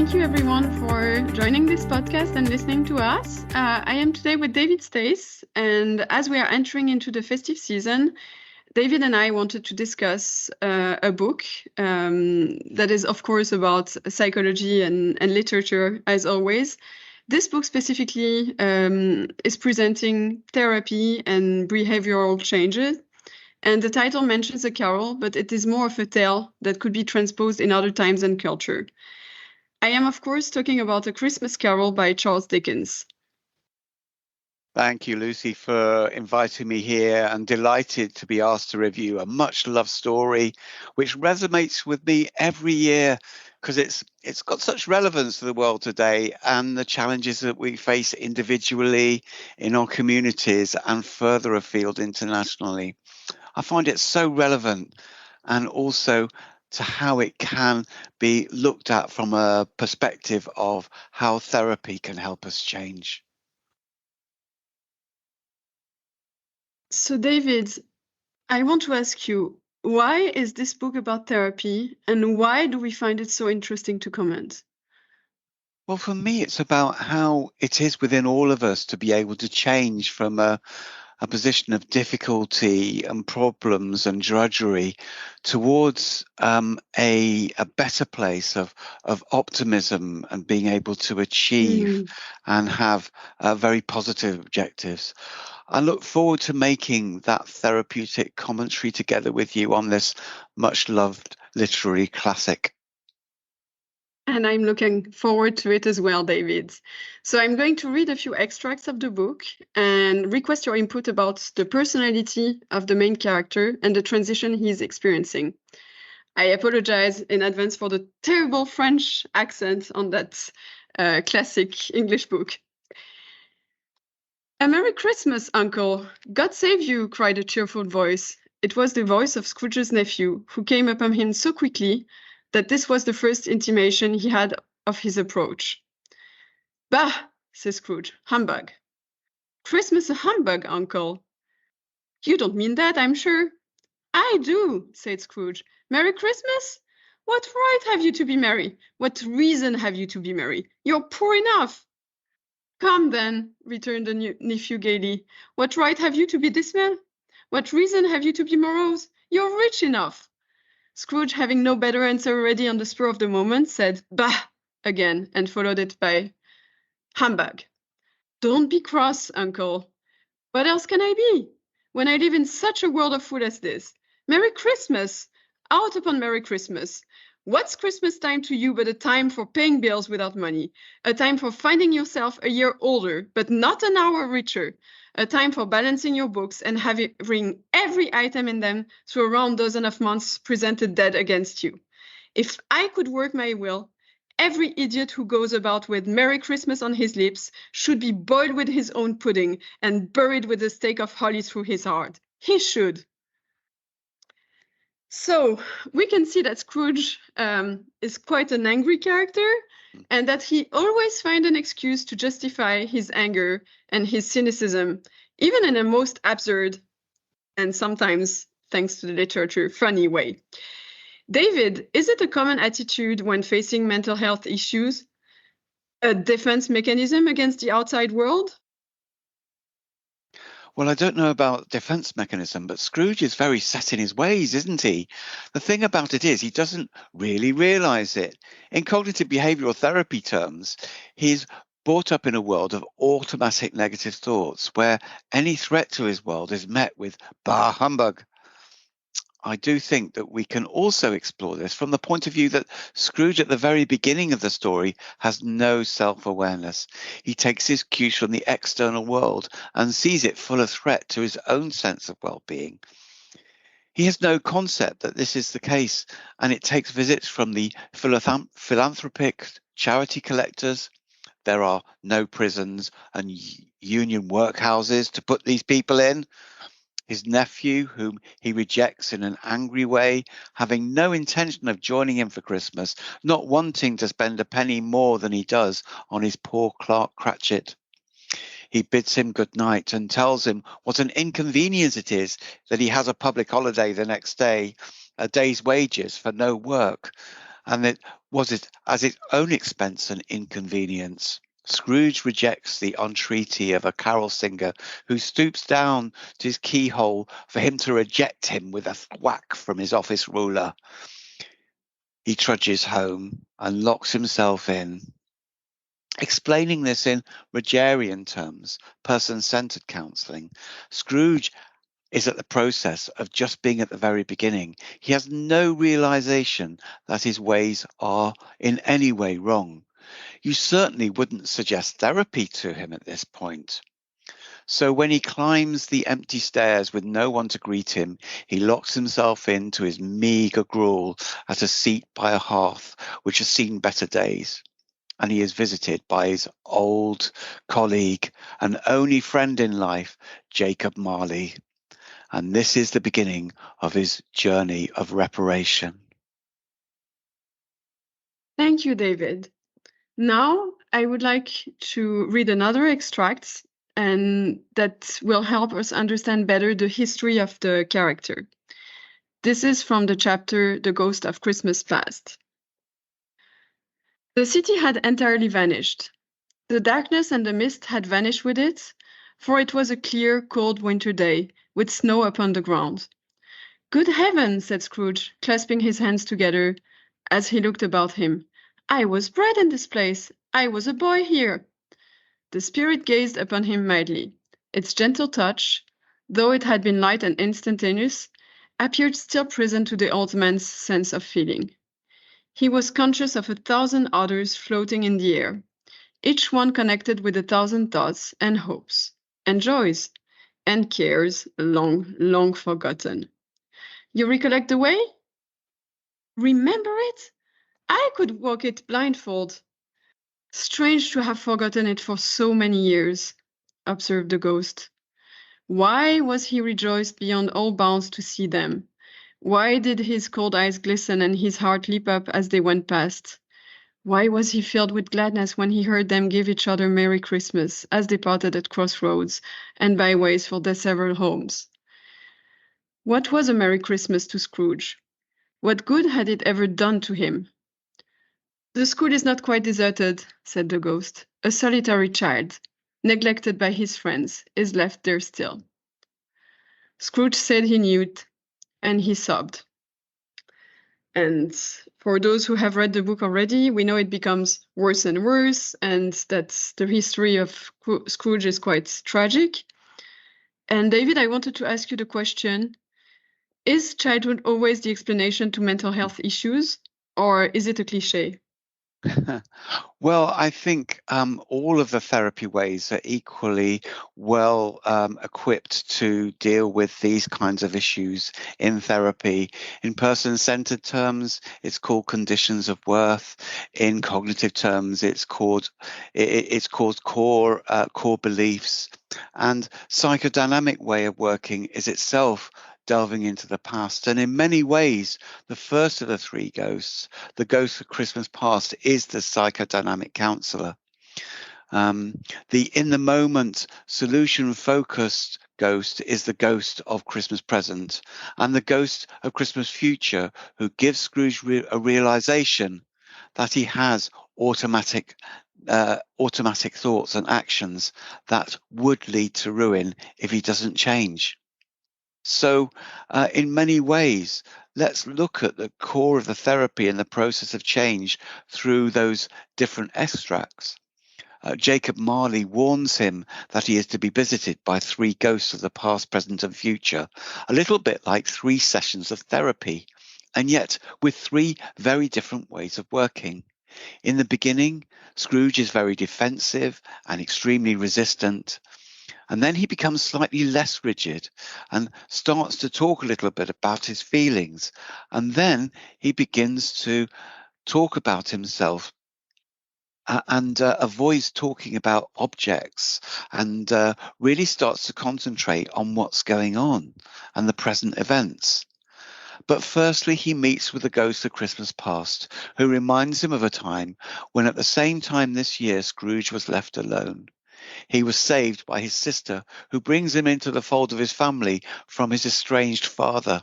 thank you everyone for joining this podcast and listening to us. I am today with David Stace, and as we are entering into the festive season, David and I wanted to discuss a book that is, of course, about psychology and literature, as always. This book specifically is presenting therapy and behavioral changes. And the title mentions a carol, but it is more of a tale that could be transposed in other times and culture. I am, of course, talking about A Christmas Carol by Charles Dickens. Thank you, Lucy, for inviting me here, and delighted to be asked to review a much-loved story which resonates with me every year because it's got such relevance to the world today and the challenges that we face individually in our communities and further afield internationally. I find it so relevant, and also to how it can be looked at from a perspective of how therapy can help us change. So, David, I want to ask you, why is this book about therapy, and why do we find it so interesting to comment? Well, for me, it's about how it is within all of us to be able to change from a position of difficulty and problems and drudgery towards a better place of optimism and being able to achieve and have very positive objectives. I look forward to making that therapeutic commentary together with you on this much loved literary classic. And I'm looking forward to it as well, David. So I'm going to read a few extracts of the book and request your input about the personality of the main character and the transition he's experiencing. I apologize in advance for the terrible French accent on that classic English book. "A Merry Christmas, Uncle! God save you!" cried a cheerful voice. It was the voice of Scrooge's nephew, who came upon him so quickly that this was the first intimation he had of his approach. "Bah!" said Scrooge. "Humbug." "Christmas a humbug, Uncle?" "You don't mean that, I'm sure." "I do," said Scrooge. "Merry Christmas? What right have you to be merry? What reason have you to be merry? You're poor enough." "Come, then," returned the nephew gaily. "What right have you to be dismal? What reason have you to be morose? You're rich enough." Scrooge, having no better answer ready on the spur of the moment, said "Bah!" again, and followed it by "Humbug." "Don't be cross, Uncle. What else can I be, when I live in such a world of food as this? Merry Christmas! Out upon Merry Christmas! What's Christmas time to you but a time for paying bills without money, a time for finding yourself a year older, but not an hour richer, a time for balancing your books and having every item in them through a round dozen of months presented dead against you? If I could work my will, every idiot who goes about with Merry Christmas on his lips should be boiled with his own pudding and buried with a stake of holly through his heart. He should. So we can see that Scrooge is quite an angry character, and that he always finds an excuse to justify his anger and his cynicism, even in a most absurd and sometimes, thanks to the literature, funny way. David, is it a common attitude when facing mental health issues, a defense mechanism against the outside world? Well, I don't know about defense mechanism, but Scrooge is very set in his ways, isn't he? The thing about it is he doesn't really realize it. In cognitive behavioral therapy terms, he's brought up in a world of automatic negative thoughts where any threat to his world is met with bah humbug. I do think that we can also explore this from the point of view that Scrooge at the very beginning of the story has no self-awareness. He takes his cues from the external world and sees it full of threat to his own sense of well-being. He has no concept that this is the case, and it takes visits from the philanthropic charity collectors. There are no prisons and union workhouses to put these people in. His nephew, whom he rejects in an angry way, having no intention of joining him for Christmas, not wanting to spend a penny more than he does on his poor Clark Cratchit. He bids him good night and tells him what an inconvenience it is that he has a public holiday the next day, a day's wages for no work, and it was it at its own expense and inconvenience. Scrooge rejects the entreaty of a carol singer who stoops down to his keyhole for him to reject him with a thwack from his office ruler. He trudges home and locks himself in. Explaining this in Rogerian terms, person-centered counseling, Scrooge is at the process of just being at the very beginning. He has no realization that his ways are in any way wrong. You certainly wouldn't suggest therapy to him at this point. So when he climbs the empty stairs with no one to greet him, he locks himself into his meagre gruel at a seat by a hearth which has seen better days. And he is visited by his old colleague and only friend in life, Jacob Marley. And this is the beginning of his journey of reparation. Thank you, David. Now, I would like to read another extract, and that will help us understand better the history of the character. This is from the chapter The Ghost of Christmas Past. The city had entirely vanished. The darkness and the mist had vanished with it, for it was a clear, cold winter day, with snow upon the ground. "Good heaven!" said Scrooge, clasping his hands together as he looked about him. "I was bred in this place. I was a boy here." The spirit gazed upon him mildly. Its gentle touch, though it had been light and instantaneous, appeared still present to the old man's sense of feeling. He was conscious of 1,000 others floating in the air, each one connected with 1,000 thoughts and hopes, and joys, and cares long, long forgotten. "You recollect the way?" "Remember it? I could walk it blindfold." "Strange to have forgotten it for so many years," observed the ghost. Why was he rejoiced beyond all bounds to see them? Why did his cold eyes glisten and his heart leap up as they went past? Why was he filled with gladness when he heard them give each other Merry Christmas as they parted at crossroads and byways for their several homes? What was a Merry Christmas to Scrooge? What good had it ever done to him? "The school is not quite deserted," said the ghost. "A solitary child, neglected by his friends, is left there still." Scrooge said he knew it, and he sobbed. And for those who have read the book already, we know it becomes worse and worse, and that the history of Scrooge is quite tragic. And David, I wanted to ask you the question, is childhood always the explanation to mental health issues, or is it a cliche? Well, I think all of the therapy ways are equally well equipped to deal with these kinds of issues in therapy. In person-centered terms, it's called conditions of worth. In cognitive terms, it's called core beliefs. And psychodynamic way of working is itself delving into the past. And in many ways, the first of the three ghosts, the ghost of Christmas past, is the psychodynamic counselor. The in the moment, solution focused ghost is the ghost of Christmas present, and the ghost of Christmas future, who gives Scrooge a realization that he has automatic thoughts and actions that would lead to ruin if he doesn't change. So in many ways, let's look at the core of the therapy and the process of change through those different extracts. Jacob Marley warns him that he is to be visited by three ghosts of the past, present, and future, a little bit like 3 sessions of therapy, and yet with 3 very different ways of working. In the beginning, Scrooge is very defensive and extremely resistant. And then he becomes slightly less rigid and starts to talk a little bit about his feelings. And then he begins to talk about himself and avoids talking about objects and really starts to concentrate on what's going on and the present events. But firstly, he meets with the ghost of Christmas past, who reminds him of a time when at the same time this year Scrooge was left alone. He was saved by his sister, who brings him into the fold of his family from his estranged father.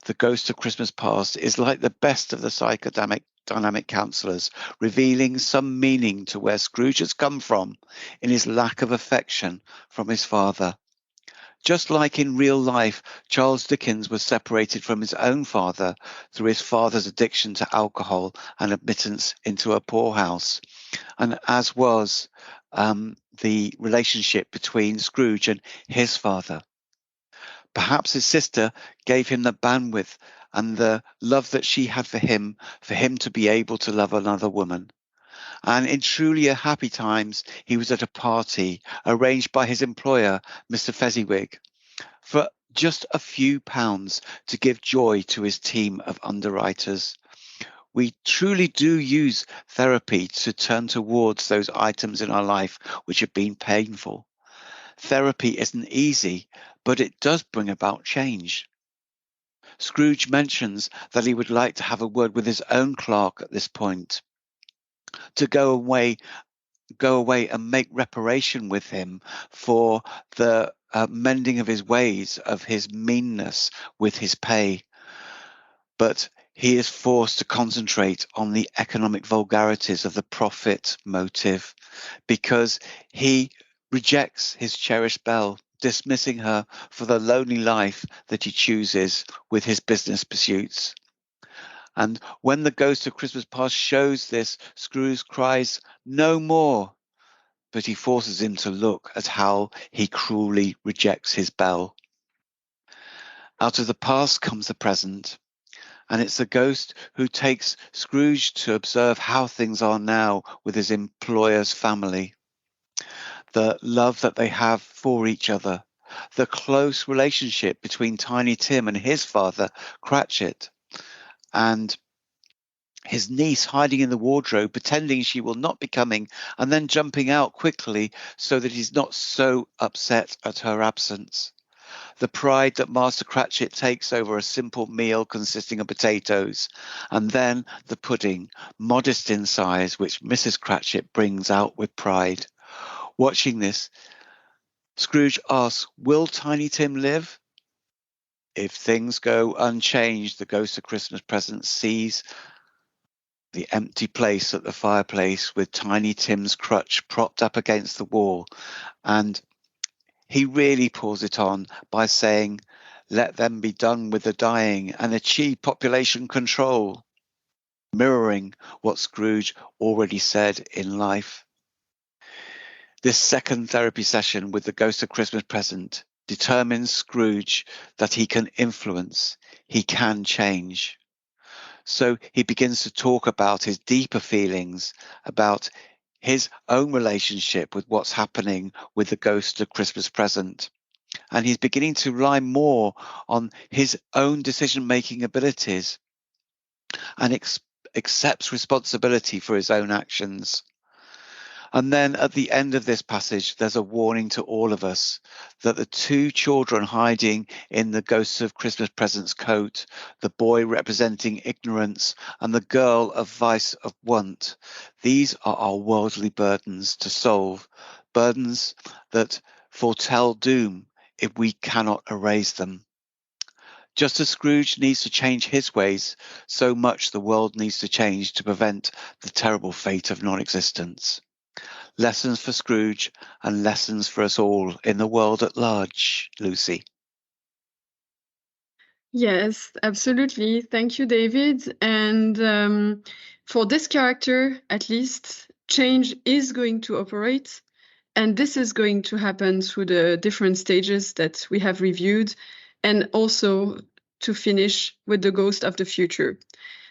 The Ghost of Christmas Past is like the best of the psychodynamic counsellors, revealing some meaning to where Scrooge has come from in his lack of affection from his father. Just like in real life, Charles Dickens was separated from his own father through his father's addiction to alcohol and admittance into a poorhouse, and as was the relationship between Scrooge and his father. Perhaps his sister gave him the bandwidth and the love that she had for him to be able to love another woman. And in truly happy times, he was at a party arranged by his employer, Mr. Fezziwig, for just a few pounds to give joy to his team of underwriters. We truly do use therapy to turn towards those items in our life which have been painful. Therapy isn't easy, but it does bring about change. Scrooge mentions that he would like to have a word with his own clerk at this point, to go away and make reparation with him for the mending of his ways, of his meanness with his pay. But he is forced to concentrate on the economic vulgarities of the profit motive because he rejects his cherished Belle, dismissing her for the lonely life that he chooses with his business pursuits. And when the Ghost of Christmas Past shows this, Scrooge cries, "No more!" But he forces him to look at how he cruelly rejects his Belle. Out of the past comes the present. And it's the ghost who takes Scrooge to observe how things are now with his employer's family. The love that they have for each other. The close relationship between Tiny Tim and his father, Cratchit. And his niece hiding in the wardrobe, pretending she will not be coming, and then jumping out quickly so that he's not so upset at her absence. The pride that Master Cratchit takes over a simple meal consisting of potatoes, and then the pudding, modest in size, which Mrs. Cratchit brings out with pride. Watching this, Scrooge asks, will Tiny Tim live? If things go unchanged, the Ghost of Christmas Present sees the empty place at the fireplace with Tiny Tim's crutch propped up against the wall, and he really pours it on by saying, let them be done with the dying and achieve population control, mirroring what Scrooge already said in life. This second therapy session with the Ghost of Christmas Present determines Scrooge that he can influence, he can change. So he begins to talk about his deeper feelings, about his own relationship with what's happening with the Ghost of Christmas Present. And he's beginning to rely more on his own decision-making abilities and accepts responsibility for his own actions. And then at the end of this passage, there's a warning to all of us that the two children hiding in the Ghost of Christmas Present's coat, the boy representing ignorance and the girl of vice of want, these are our worldly burdens to solve, burdens that foretell doom if we cannot erase them. Just as Scrooge needs to change his ways, so much the world needs to change to prevent the terrible fate of non-existence. Lessons for Scrooge and lessons for us all in the world at large, Lucy. Yes, absolutely. Thank you, David. And for this character, at least, change is going to operate. And this is going to happen through the different stages that we have reviewed, and also to finish with the Ghost of the Future.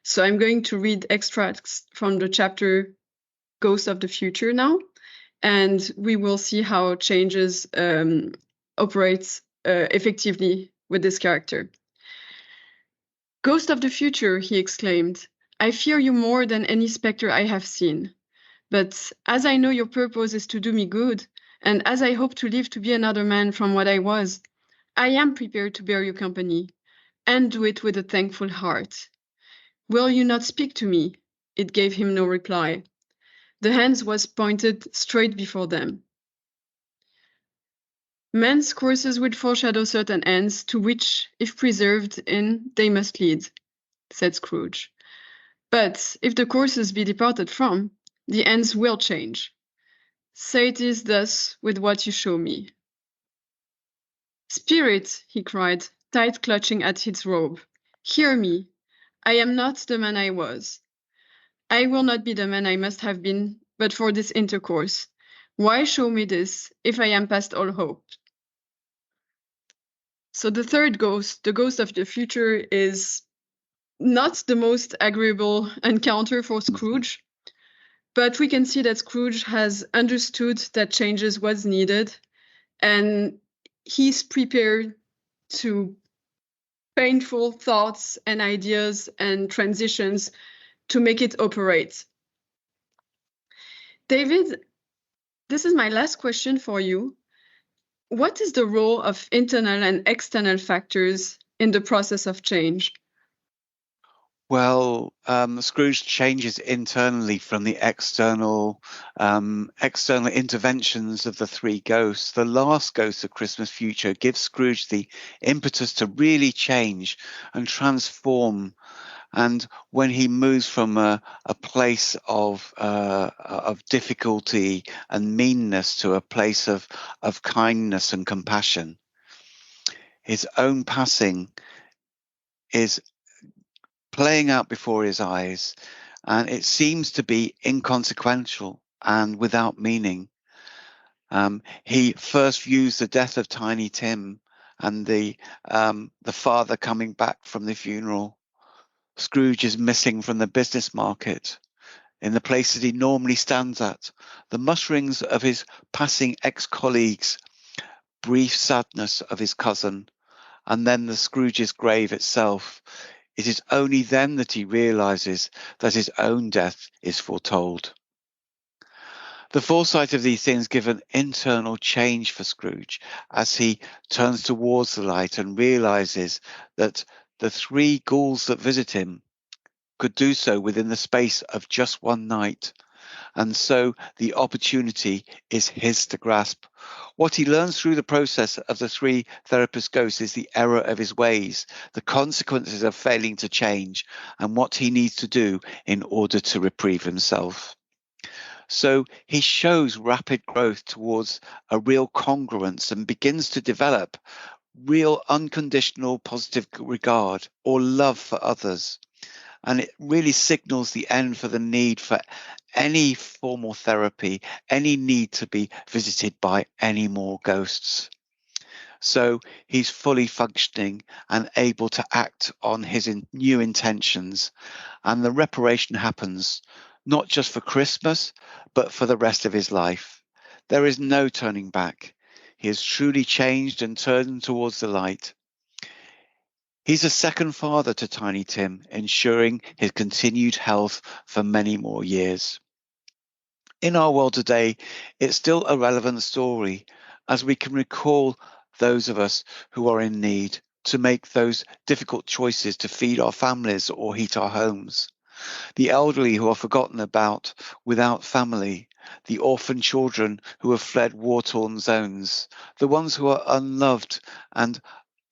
So I'm going to read extracts from the chapter Ghost of the Future now, and we will see how changes operates effectively with this character. Ghost of the Future, he exclaimed, I fear you more than any spectre I have seen. But as I know your purpose is to do me good, and as I hope to live to be another man from what I was, I am prepared to bear you company, and do it with a thankful heart. Will you not speak to me? It gave him no reply. The hands was pointed straight before them. Men's courses would foreshadow certain ends to which, if preserved in, they must lead, said Scrooge. But if the courses be departed from, the ends will change. Say it is thus with what you show me. Spirit, he cried, tight clutching at his robe, hear me. I am not the man I was. I will not be the man I must have been, but for this intercourse. Why show me this, if I am past all hope? So the third ghost, the ghost of the future, is not the most agreeable encounter for Scrooge, but we can see that Scrooge has understood that changes was needed, and he's prepared to painful thoughts and ideas and transitions to make it operate. David, this is my last question for you. What is the role of internal and external factors in the process of change? Well, Scrooge changes internally from the external interventions of the three ghosts. The last ghost of Christmas Future gives Scrooge the impetus to really change and transform. And when he moves from a place of difficulty and meanness to a place of kindness and compassion, his own passing is playing out before his eyes, and it seems to be inconsequential and without meaning. He first views the death of Tiny Tim and the father coming back from the funeral. Scrooge is missing from the business market, in the places he normally stands at. The mutterings of his passing ex-colleagues, brief sadness of his cousin, and then the Scrooge's grave itself. It is only then that he realizes that his own death is foretold. The foresight of these things give an internal change for Scrooge as he turns towards the light and realizes that the three ghouls that visit him could do so within the space of just one night. And so the opportunity is his to grasp. What he learns through the process of the three therapist ghosts is the error of his ways, the consequences of failing to change, and what he needs to do in order to reprieve himself. So he shows rapid growth towards a real congruence and begins to develop real unconditional positive regard or love for others. And it really signals the end for the need for any formal therapy, any need to be visited by any more ghosts. So he's fully functioning and able to act on his new intentions. And the reparation happens not just for Christmas, but for the rest of his life. There is no turning back. He has truly changed and turned towards the light. He's a second father to Tiny Tim, ensuring his continued health for many more years. In our world today, it's still a relevant story, as we can recall those of us who are in need to make those difficult choices to feed our families or heat our homes. The elderly who are forgotten about without family, the orphan children who have fled war-torn zones, the ones who are unloved and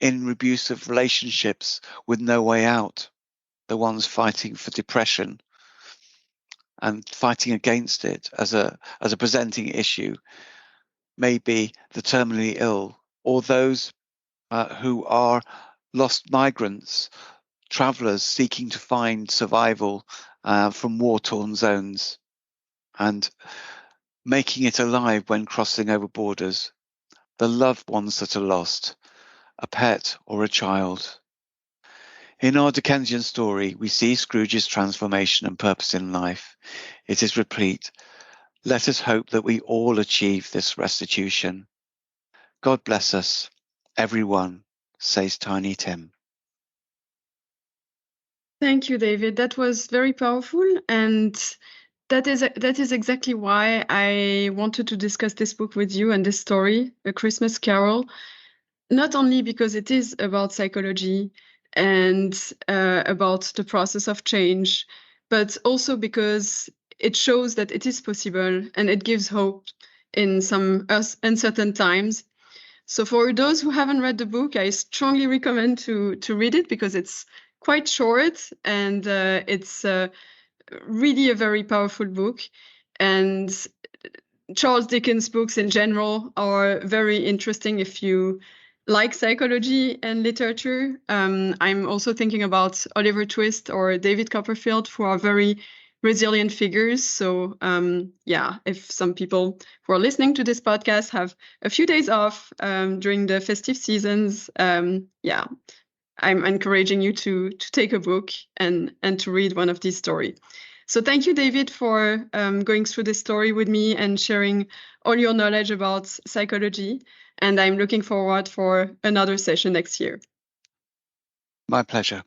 in abusive relationships with no way out, the ones fighting for depression and fighting against it as a presenting issue, maybe the terminally ill, or those who are lost migrants, travelers seeking to find survival from war-torn zones and making it alive when crossing over borders, the loved ones that are lost, a pet or a child. In our Dickensian story, we see Scrooge's transformation and purpose in life. It is replete. Let us hope that we all achieve this restitution. God bless us, everyone, says Tiny Tim. Thank you, David. That was very powerful, and that is exactly why I wanted to discuss this book with you and this story, A Christmas Carol, not only because it is about psychology and about the process of change, but also because it shows that it is possible and it gives hope in some uncertain times. So for those who haven't read the book, I strongly recommend to read it because it's quite short and it's really a very powerful book. And Charles Dickens books in general are very interesting if you like psychology and literature. I'm also thinking about Oliver Twist or David Copperfield, who are very resilient figures. So yeah, if some people who are listening to this podcast have a few days off during the festive seasons, yeah, I'm encouraging you to take a book and to read one of these stories. So thank you, David, for going through this story with me and sharing all your knowledge about psychology. And I'm looking forward for another session next year. My pleasure.